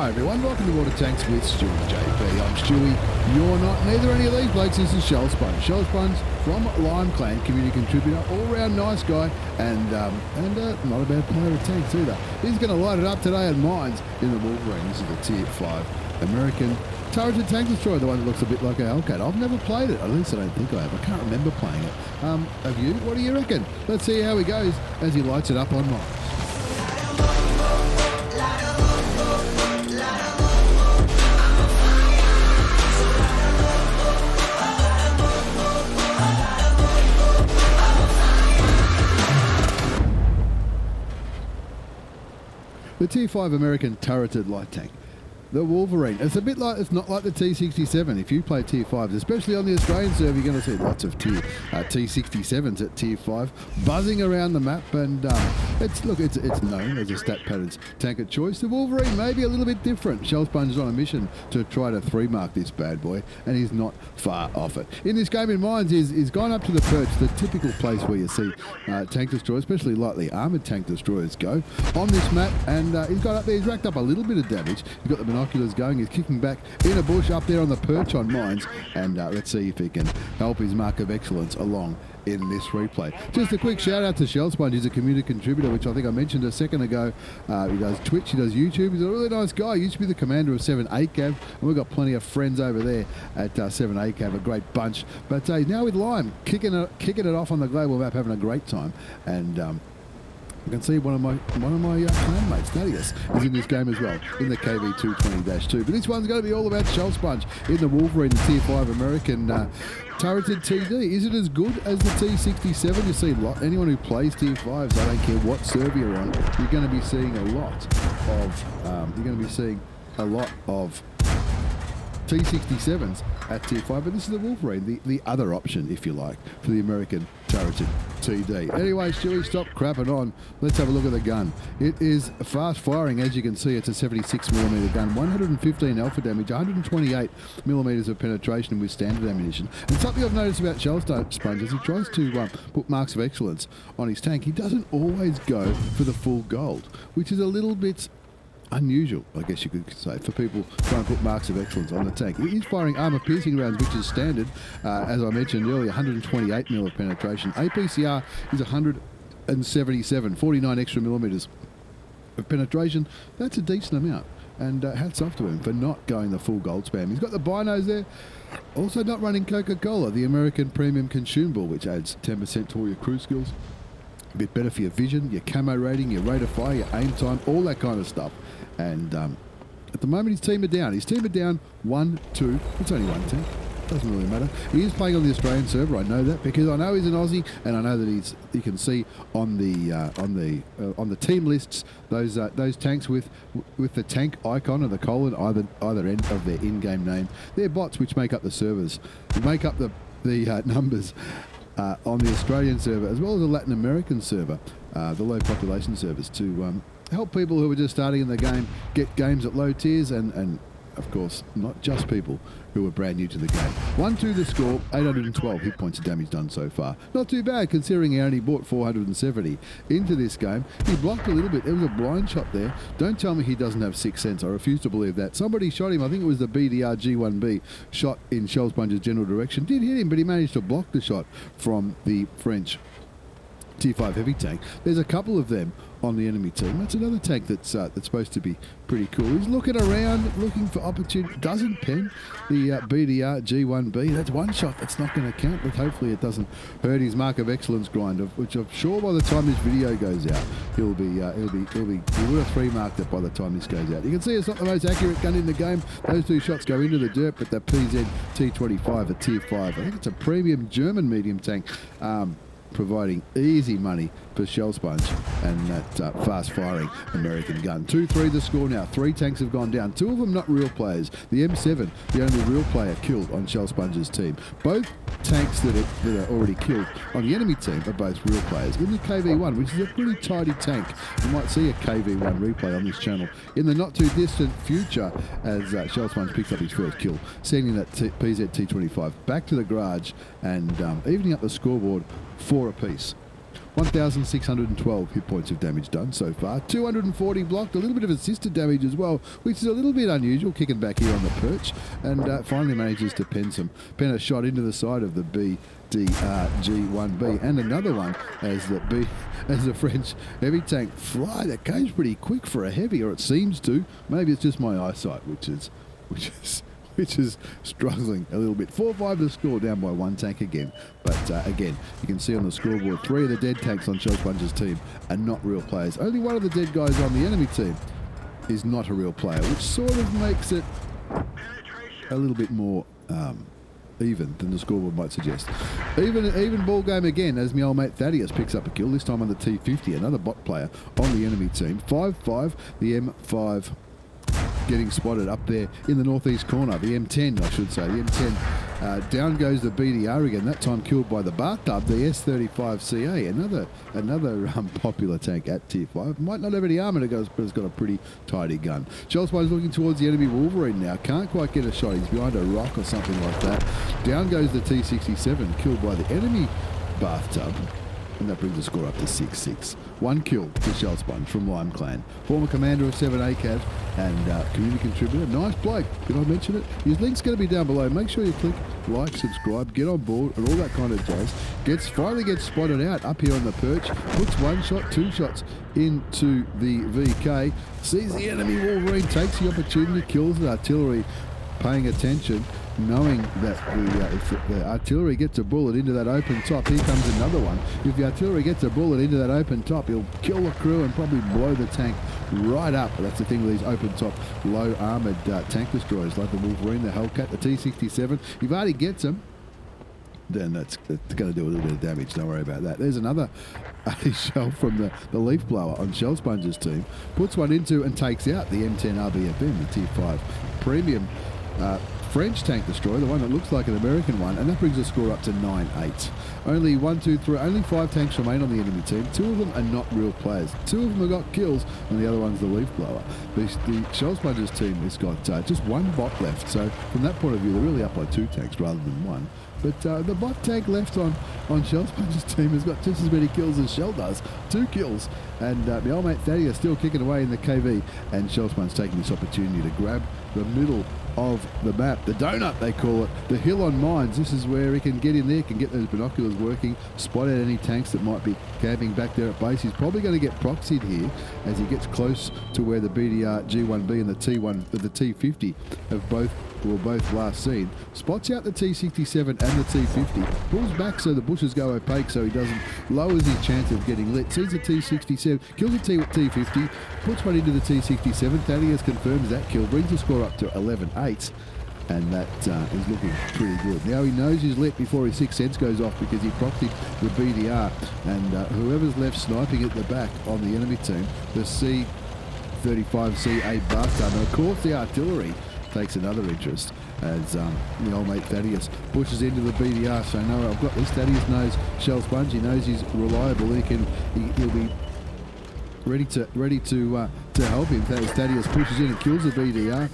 Hi everyone, welcome to Water Tanks with StewiejP. I'm Stewie, you're not, neither any of these blokes. This is shellsp0nge. shellsp0nge from Lime Clan, community contributor, all-round nice guy, and not a bad player of tanks either. He's going to light it up today at Mines in the Wolverine. This is the Tier 5 American turreted tank destroyer, the one that looks a bit like a Hellcat. I've never played it, at least I don't think I have. I can't remember playing it. Have you? What do you reckon? Let's see how he goes as he lights it up on Mines. The Tier 5 American turreted light tank. The Wolverine. It's a bit like, it's not like the T67. If you play Tier 5s, especially on the Australian server, you're going to see lots of T67s at Tier 5 buzzing around the map, and it's known as a stat patterns tank of choice. The Wolverine may be a little bit different. shellsp0nge is on a mission to try to 3-mark this bad boy, and he's not far off it. In this game in Mines, he's gone up to the perch, the typical place where you see tank destroyers, especially lightly armoured tank destroyers, go on this map, and he's got up there, he's racked up a little bit of damage. He's got the binoculars going, he's kicking back in a bush up there on the perch on Mines, and let's see if he can help his mark of excellence along in this replay. Just a quick shout out to shellsp0nge. He's a community contributor, which I think I mentioned a second ago. He does Twitch, he does YouTube. He's a really nice guy. He used to be the commander of 7ACAV, and we've got plenty of friends over there at 7ACAV, a great bunch. But he's now with Lime, kicking it off on the global map, having a great time. And you can see one of my clanmates, Thaddeus, is in this game as well, in the KV220-2. But this one's going to be all about shellsp0nge in the Wolverine, the Tier 5 American turreted TD. Is it as good as the T67? You see anyone who plays Tier 5s, I don't care what server you're on, you're going to be seeing a lot of T67s at Tier 5, but this is the Wolverine, the other option, if you like, for the American turreted TD. Anyway, Stewie, stop crapping on. Let's have a look at the gun. It is fast firing, as you can see. It's a 76mm gun, 115 alpha damage, 128mm of penetration with standard ammunition. And something I've noticed about shellsp0nge is he tries to put marks of excellence on his tank. He doesn't always go for the full gold, which is a little bit unusual, I guess you could say, for people trying to put marks of excellence on the tank. He is firing armour-piercing rounds, which is standard, as I mentioned earlier, 128mm of penetration. APCR is 177, 49 extra millimetres of penetration. That's a decent amount, and hats off to him for not going the full gold spam. He's got the binos there, also not running Coca-Cola, the American premium consumable, which adds 10% to all your crew skills. A bit better for your vision, your camo rating, your rate of fire, your aim time, all that kind of stuff. And at the moment, his team are down. His team are down 1-2. It's only one tank. Doesn't really matter. He is playing on the Australian server. I know that because I know he's an Aussie, and I know that you can see on the team lists those tanks with the tank icon or the colon either end of their in-game name. They're bots which make up the servers, make up the numbers. On the Australian server, as well as the Latin American server, the low population servers, to help people who are just starting in the game get games at low tiers, and of course, not just people who are brand new to the game. 1-2 the score, 812 hit points of damage done so far. Not too bad, considering he only bought 470 into this game. He blocked a little bit. There was a blind shot there. Don't tell me he doesn't have 6th sense. I refuse to believe that. Somebody shot him. I think it was the BDR G1B shot in shellsp0nge's general direction. Did hit him, but he managed to block the shot from the French Tier 5 heavy tank. There's a couple of them on the enemy team. That's another tank that's supposed to be pretty cool. He's looking around, looking for opportunity. Doesn't pen the BDR G1B. That's one shot. That's not going to count, but hopefully it doesn't hurt his mark of excellence grind, of which I'm sure by the time this video goes out, he would have 3-marked it by the time this goes out. You can see it's not the most accurate gun in the game. Those two shots go into the dirt, but the PZ T25, a Tier 5, I think it's a premium German medium tank, providing easy money for shellsp0nge and that fast-firing American gun. 2-3 the score now. 3 tanks have gone down. 2 of them not real players. The M7, the only real player killed on shellsp0nge's team. Both tanks that are already killed on the enemy team are both real players. In the KV1, which is a pretty tidy tank, you might see a KV1 replay on this channel in the not-too-distant future as shellsp0nge picks up his first kill, sending that PZ T25 back to the garage and evening up the scoreboard 4 apiece. 1,612 hit points of damage done so far. 240 blocked, a little bit of assisted damage as well, which is a little bit unusual, kicking back here on the perch, and finally manages to pen a shot into the side of the BDRG1B, and another one as the French heavy tank fly. That goes pretty quick for a heavy, or it seems to. Maybe it's just my eyesight, which is struggling a little bit. 4-5 to score, down by one tank again. But again, you can see on the scoreboard, 3 of the dead tanks on shellsp0nge's team are not real players. Only one of the dead guys on the enemy team is not a real player, which sort of makes it a little bit more even than the scoreboard might suggest. Even ball game again, as my old mate Thaddeus picks up a kill, this time on the T50, another bot player on the enemy team. 5-5, the M5 getting spotted up there in the northeast corner. The M10, I should say. The M10, down goes the BDR again, that time killed by the bathtub, the S35CA, another popular tank at tier 5. Might not have any armor, but it's got a pretty tidy gun. shellsp0nge looking towards the enemy Wolverine now. Can't quite get a shot. He's behind a rock or something like that. Down goes the T67, killed by the enemy bathtub. And that brings the score up to 6-6. 1 kill for shellsp0nge from Lime Clan. Former commander of 7ACAV and community contributor. Nice bloke. Did I mention it? His link's going to be down below. Make sure you click like, subscribe, get on board, and all that kind of jazz. Finally gets spotted out up here on the perch. Puts 1 shot, 2 shots into the VK. Sees the enemy Wolverine, takes the opportunity, kills the artillery, paying attention, knowing that if the artillery gets a bullet into that open top, here comes another one. If the artillery gets a bullet into that open top, he'll kill the crew and probably blow the tank right up. That's the thing with these open top, low armoured tank destroyers like the Wolverine, the Hellcat, the T67. If Artie gets them, then that's going to do a little bit of damage. Don't worry about that. There's another shell from the leaf blower on shellsp0nge's team. Puts one into and takes out the M10 RBFM, the tier 5 premium French tank destroyer, the one that looks like an American one, and that brings the score up to 9-8. Only 5 tanks remain on the enemy team. 2 of them are not real players. 2 of them have got kills, and the other one's the leaf blower. The shellsp0nge's team has got just 1 bot left, so from that point of view, they're really up by 2 tanks rather than 1. But the bot tank left on shellsp0nge's team has got just as many kills as Shell does. 2 kills. And my old mate Thaddeus still kicking away in the KV. And shellsp0nge's taking this opportunity to grab the middle of the map. The donut, they call it. The hill on mines. This is where he can get in there, can get those binoculars working, spot out any tanks that might be camping back there at base. He's probably going to get proxied here as he gets close to where the BDR G1B and the T50 were both last seen. Spots out the T67 and the T50, pulls back so the bushes go opaque so he doesn't, lowers his chance of getting lit. Sees the T67, kills the T50, puts one into the T67. Thaddeus confirms that kill, brings the score up to 11-8. And that is looking pretty good. Now he knows he's lit before his 6th sense goes off because he proxied the BDR, and whoever's left sniping at the back on the enemy team, the C35CA bathtub. And of course the artillery takes another interest as the old mate Thaddeus pushes into the BDR. So no, I've got this. Thaddeus knows shellsp0nge. He knows he's reliable. He'll be ready to help him. Thaddeus pushes in and kills the BDR.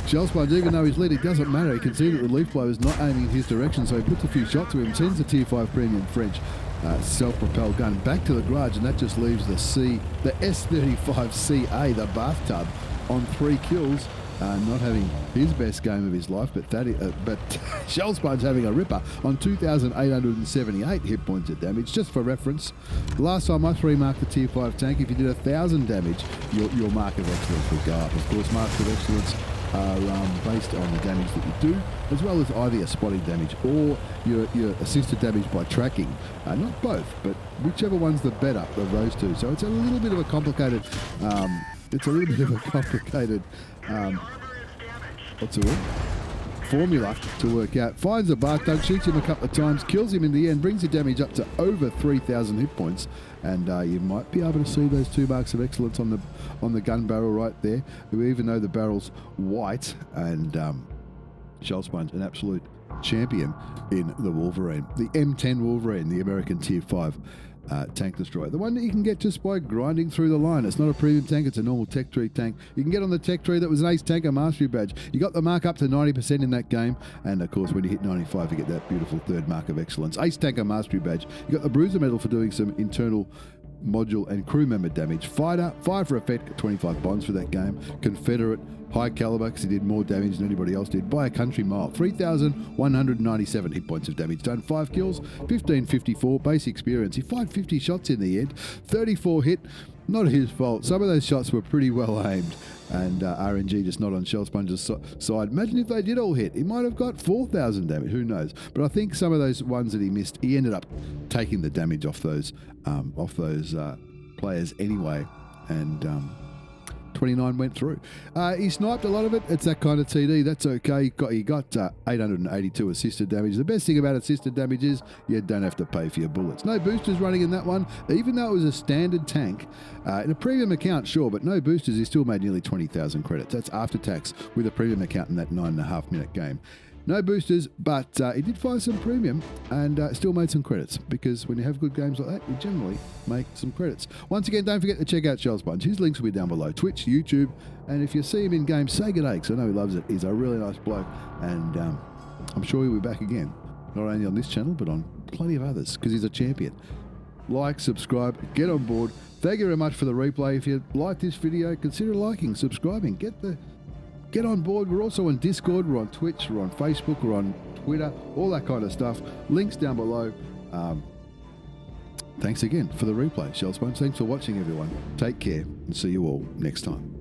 shellsp0nge, even though he's lit, it doesn't matter. He can see that the leaf blower is not aiming in his direction, so he puts a few shots to him, sends the tier 5 premium French self-propelled gun back to the garage, and that just leaves the S35CA, the bathtub, on 3 kills. Not having his best game of his life, but shellsp0nge having a ripper on 2,878 hit points of damage. Just for reference, the last time I 3-marked the tier 5 tank, if you did 1,000 damage, your mark of excellence would go up. Of course, marks of excellence are based on the damage that you do, as well as either your spotting damage or your assisted damage by tracking. Not both, but whichever one's the better of those two. So it's a little bit of a complicated formula to work out. Finds the bathtub, shoots him a couple of times, kills him in the end, brings the damage up to over 3,000 hit points, and you might be able to see those 2 marks of excellence on the gun barrel right there, even though the barrel's white. And shellsp0nge, an absolute champion in the Wolverine. The M10 Wolverine, the American tier 5 tank destroyer. The one that you can get just by grinding through the line. It's not a premium tank, it's a normal tech tree tank. You can get on the tech tree that was an Ace Tanker Mastery badge. You got the mark up to 90% in that game, and of course when you hit 95 you get that beautiful third mark of excellence. Ace Tanker Mastery badge. You got the Bruiser medal for doing some internal module and crew member damage. Fighter, 5 for effect, 25 bonds for that game. Confederate, high caliber because he did more damage than anybody else did by a country mile. 3,197 hit points of damage done, 5 kills, 1554 base experience. He fired 50 shots in the end, 34 hit. Not his fault. Some of those shots were pretty well aimed, and RNG just not on shellsponge's side. Imagine if they did all hit. He might have got 4,000 damage. Who knows? But I think some of those ones that he missed, he ended up taking the damage off those players anyway, and 29 went through. He sniped a lot of it. It's that kind of TD. That's okay. He got 882 assisted damage. The best thing about assisted damage is you don't have to pay for your bullets. No boosters running in that one, even though it was a standard tank. In a premium account, sure, but no boosters. He still made nearly 20,000 credits. That's after tax with a premium account in that 9.5 minute game. No boosters, but he did find some premium and still made some credits, because when you have good games like that, you generally make some credits. Once again, don't forget to check out shellsponge. His links will be down below. Twitch, YouTube, and if you see him in game, say g'day, because I know he loves it. He's a really nice bloke, and I'm sure he'll be back again, not only on this channel, but on plenty of others, because he's a champion. Like, subscribe, get on board. Thank you very much for the replay. If you like this video, consider liking, subscribing, get on board. We're also on Discord, we're on Twitch, we're on Facebook, we're on Twitter, all that kind of stuff. Links down below. Thanks again for the replay, shellsponge. Thanks for watching, everyone. Take care, and see you all next time.